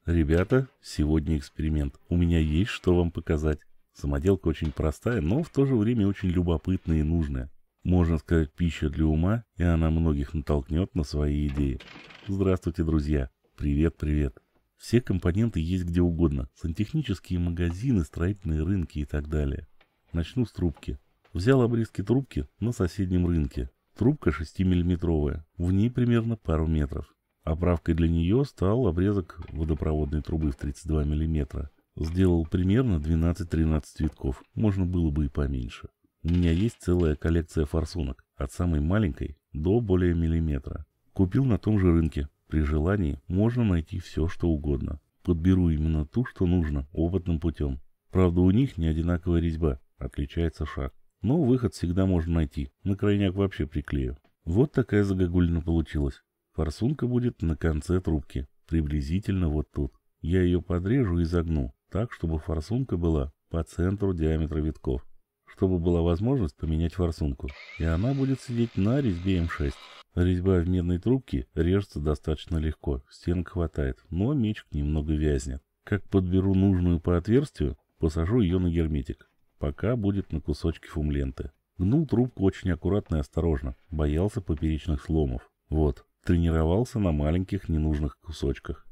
Ребята, сегодня эксперимент. У меня есть что вам показать. Самоделка очень простая, но в то же время очень любопытная и нужная. Можно сказать, пища для ума, и она многих натолкнет на свои идеи. Здравствуйте, друзья. Привет. Все компоненты есть где угодно. Сантехнические магазины, строительные рынки и так далее. Начну с трубки. Взял обрезки трубки на соседнем рынке. Трубка 6-миллиметровая, в ней примерно пару метров. Оправкой для нее стал обрезок водопроводной трубы в 32 мм. Сделал примерно 12-13 витков, можно было бы и поменьше. У меня есть целая коллекция форсунок, от самой маленькой до более миллиметра. Купил на том же рынке. При желании можно найти все, что угодно. Подберу именно ту, что нужно, опытным путем. Правда, у них не одинаковая резьба, отличается шаг. Но выход всегда можно найти, на крайняк вообще приклею. Вот такая загогулина получилась. Форсунка будет на конце трубки, приблизительно вот тут. Я ее подрежу и загну, так, чтобы форсунка была по центру диаметра витков. Чтобы была возможность поменять форсунку, и она будет сидеть на резьбе М6. Резьба в медной трубке режется достаточно легко, стенок хватает, но мечик немного вязнет. Как подберу нужную по отверстию, посажу ее на герметик. Пока будет на кусочки фумленты. Гнул трубку очень аккуратно и осторожно, боялся поперечных сломов. Вот, тренировался на маленьких ненужных кусочках.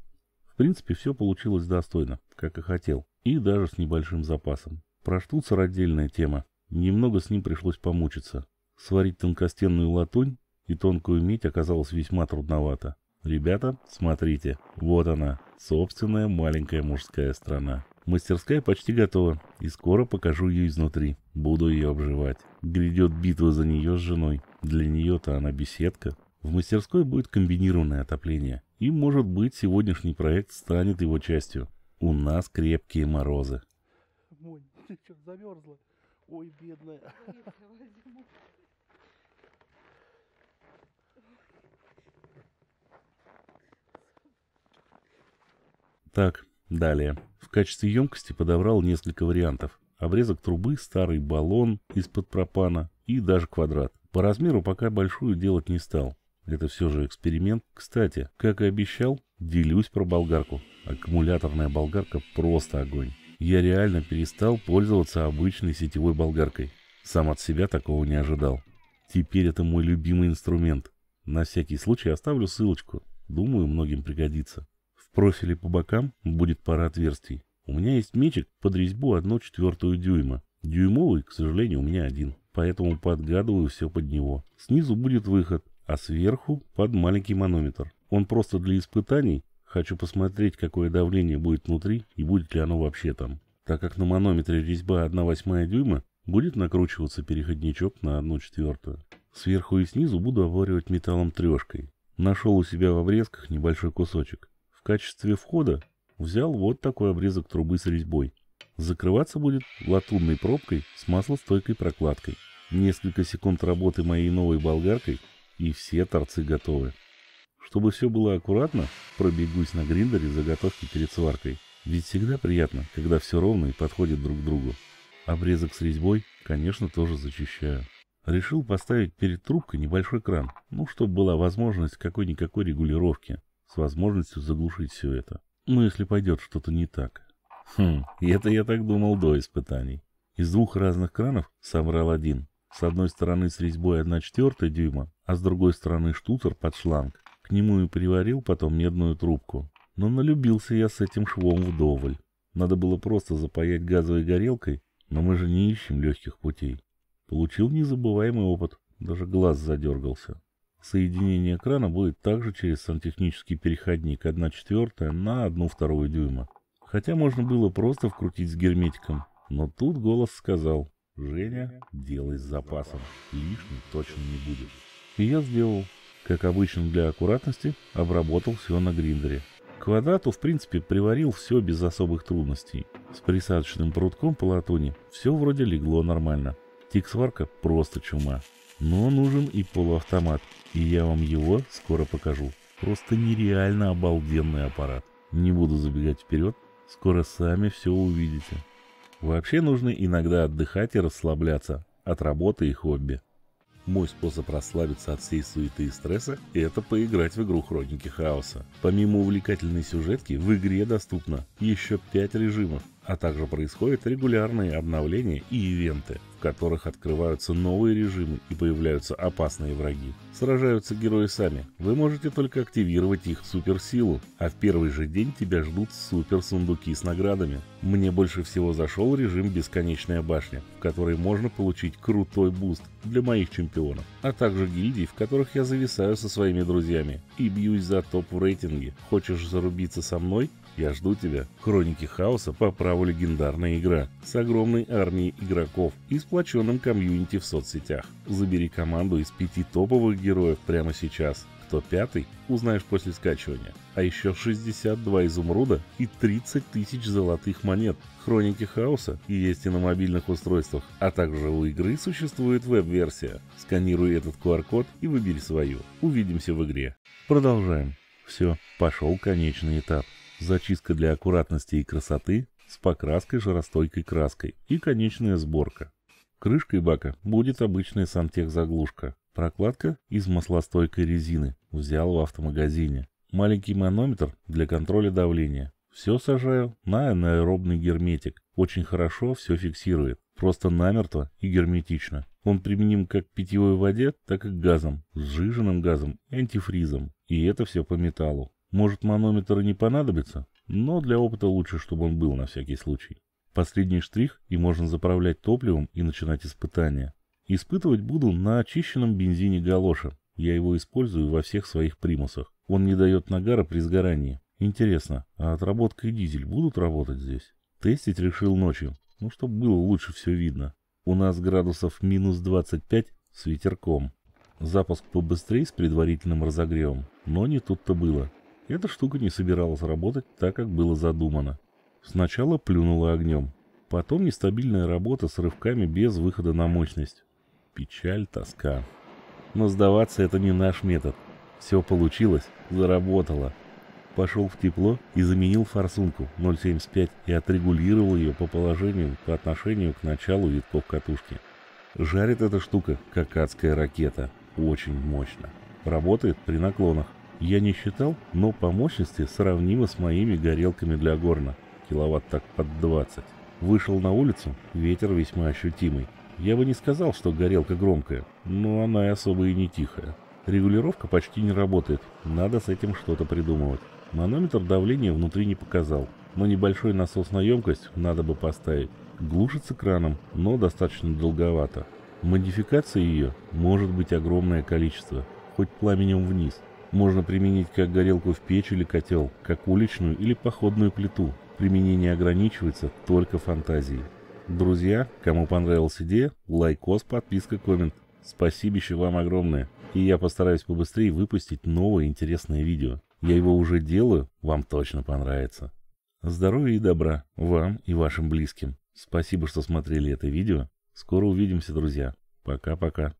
В принципе, все получилось достойно, как и хотел, и даже с небольшим запасом. Про штуцер отдельная тема. Немного с ним пришлось помучиться. Сварить тонкостенную латунь и тонкую медь оказалось весьма трудновато. Ребята, смотрите, вот она, собственная маленькая мужская страна. Мастерская почти готова, и скоро покажу ее изнутри. Буду ее обживать. Грядет битва за нее с женой. Для нее-то она беседка. В мастерской будет комбинированное отопление. И, может быть, сегодняшний проект станет его частью. У нас крепкие морозы. Монь, ты что, замерзла? Ой, бедная. Так, далее. В качестве емкости подобрал несколько вариантов. Обрезок трубы, старый баллон из-под пропана и даже квадрат. По размеру пока большую делать не стал. Это все же эксперимент. Кстати, как и обещал, делюсь про болгарку. Аккумуляторная болгарка просто огонь. Я реально перестал пользоваться обычной сетевой болгаркой. Сам от себя такого не ожидал. Теперь это мой любимый инструмент. На всякий случай оставлю ссылочку. Думаю, многим пригодится. В профиле по бокам будет пара отверстий. У меня есть мечик под резьбу 1/4 дюйма. Дюймовый, к сожалению, у меня один. Поэтому подгадываю все под него. Снизу будет выход, а сверху под маленький манометр. Он просто для испытаний. Хочу посмотреть, какое давление будет внутри и будет ли оно вообще там. Так как на манометре резьба 1/8 дюйма, будет накручиваться переходничок на 1/4. Сверху и снизу буду обваривать металлом трешкой. Нашел у себя в обрезках небольшой кусочек. В качестве входа взял вот такой обрезок трубы с резьбой. Закрываться будет латунной пробкой с маслостойкой прокладкой. Несколько секунд работы моей новой болгаркой, и все торцы готовы. Чтобы все было аккуратно, пробегусь на гриндере заготовки перед сваркой. Ведь всегда приятно, когда все ровно и подходит друг к другу. Обрезок с резьбой, конечно, тоже зачищаю. Решил поставить перед трубкой небольшой кран, чтобы была возможность какой-никакой регулировки, с возможностью заглушить все это. Если пойдет что-то не так. Это я так думал до испытаний. Из двух разных кранов собрал один. С одной стороны с резьбой 1/4 дюйма, а с другой стороны штуцер под шланг. К нему и приварил потом медную трубку. Но налюбился я с этим швом вдоволь. Надо было просто запаять газовой горелкой, но мы же не ищем легких путей. Получил незабываемый опыт, даже глаз задергался. Соединение крана будет также через сантехнический переходник 1/4 на 1/2 дюйма. Хотя можно было просто вкрутить с герметиком, но тут голос сказал: «Женя, делай с запасом, лишним точно не будет». И я сделал. Как обычно для аккуратности, обработал все на гриндере. К квадрату, в принципе, приварил все без особых трудностей. С присадочным прутком по латуни все вроде легло нормально. Тик-сварка просто чума. Но нужен и полуавтомат, и я вам его скоро покажу. Просто нереально обалденный аппарат. Не буду забегать вперед, скоро сами все увидите. Вообще нужно иногда отдыхать и расслабляться от работы и хобби. Мой способ расслабиться от всей суеты и стресса – это поиграть в игру Хроники Хаоса. Помимо увлекательной сюжетки, в игре доступно еще 5 режимов, а также происходят регулярные обновления и ивенты, в которых открываются новые режимы и появляются опасные враги. Сражаются герои сами, вы можете только активировать их суперсилу, а в первый же день тебя ждут суперсундуки с наградами. Мне больше всего зашел режим Бесконечная башня, в которой можно получить крутой буст для моих чемпионов, а также гильдий, в которых я зависаю со своими друзьями и бьюсь за топ в рейтинге. Хочешь зарубиться со мной? Я жду тебя. Хроники Хаоса по праву легендарная игра с огромной армией игроков и сплоченным комьюнити в соцсетях. Забери команду из 5 топовых героев прямо сейчас. Кто 5-й, узнаешь после скачивания. А еще 62 изумруда и 30 тысяч золотых монет. Хроники Хаоса есть и на мобильных устройствах, а также у игры существует веб-версия. Сканируй этот QR-код и выбери свою. Увидимся в игре. Продолжаем. Все, пошел конечный этап. Зачистка для аккуратности и красоты с покраской жаростойкой краской и конечная сборка. Крышкой бака будет обычная сантехзаглушка. Прокладка из маслостойкой резины. Взял в автомагазине. Маленький манометр для контроля давления. Все сажаю на анаэробный герметик. Очень хорошо все фиксирует. Просто намертво и герметично. Он применим как к питьевой воде, так и к газам. Сжиженным газом и антифризом. И это все по металлу. Может, манометр и не понадобится, но для опыта лучше, чтобы он был на всякий случай. Последний штрих, и можно заправлять топливом и начинать испытания. Испытывать буду на очищенном бензине галоша. Я его использую во всех своих примусах. Он не дает нагара при сгорании. Интересно, а отработка и дизель будут работать здесь? Тестить решил ночью, чтобы было лучше все видно. У нас градусов минус 25 с ветерком. Запуск побыстрее с предварительным разогревом, но не тут-то было. Эта штука не собиралась работать так, как было задумано. Сначала плюнула огнем, потом нестабильная работа с рывками без выхода на мощность. Печаль, тоска. Но сдаваться это не наш метод. Все получилось, заработало. Пошел в тепло и заменил форсунку 0,75 и отрегулировал ее по положению по отношению к началу витков катушки. Жарит эта штука, как адская ракета. Очень мощно. Работает при наклонах. Я не считал, но по мощности сравнимо с моими горелками для горна. Киловатт так под 20. Вышел на улицу, ветер весьма ощутимый. Я бы не сказал, что горелка громкая, но она и особо и не тихая. Регулировка почти не работает, надо с этим что-то придумывать. Манометр давления внутри не показал, но небольшой насос на емкость надо бы поставить. Глушится краном, но достаточно долговато. Модификации ее может быть огромное количество, хоть пламенем вниз. Можно применить как горелку в печь или котел, как уличную или походную плиту. Применение ограничивается только фантазией. Друзья, кому понравилась идея, лайкос, подписка, коммент. Спасибище вам огромное. И я постараюсь побыстрее выпустить новое интересное видео. Я его уже делаю, вам точно понравится. Здоровья и добра вам и вашим близким. Спасибо, что смотрели это видео. Скоро увидимся, друзья. Пока-пока.